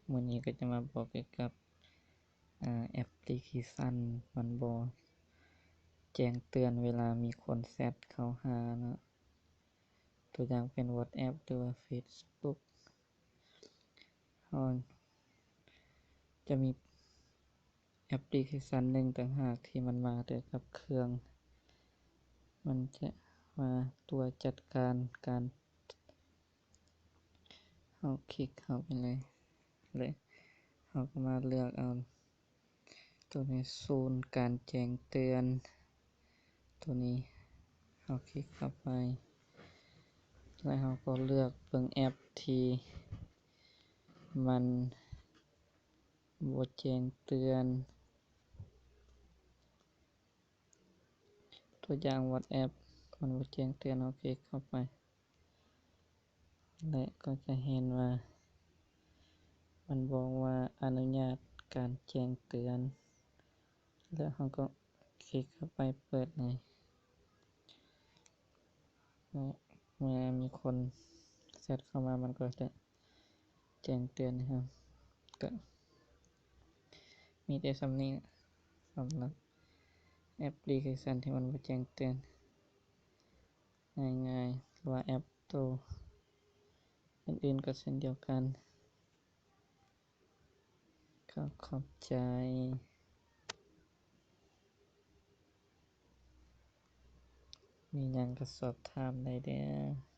มื้อนี้ก็จะมาบอกเกี่ยวกับแอปพลิเคชันมันบ่แจ้งเตือนเวลามีคนแชตเข้าหาเนาะตัวอย่างเป็น WhatsApp หรือว่า Facebook เราจะมีแอปพลิเคชันหนึ่งต่างหากที่มันมาด้วยกับเครื่อง มันจะมาตัวจัดการการเราคลิกเข้าไปเลยเราก็มาเลือกเอาตัวนี้ศูนย์การแจ้งเตือนตัวนี้เราคลิกเข้าไปแล้วเราก็เลือกเบิ่งแอปที่มันบ่แจ้งเตือนตัวอย่าง WhatsApp มันบ่แจ้งเตือนเราคลิกเข้าไปและก็จะเห็นว่ามันบอกว่าอนุญาตการแจ้งเตือนแล้วเราก็คลิกเข้าไปเปิดเลยเมื่อมีคนแชตเข้ามามันก็จะแจ้งเตือนนะครับก็มีแต่ส่ำนี้สำหรับแอปพลิเคชันที่มันบ่แจ้งเตือนง่ายๆหรือว่าแอปตัวอื่นๆก็เช่นเดียวกันก็ขอบใจมีหยังก็สอบถามได้เด้อ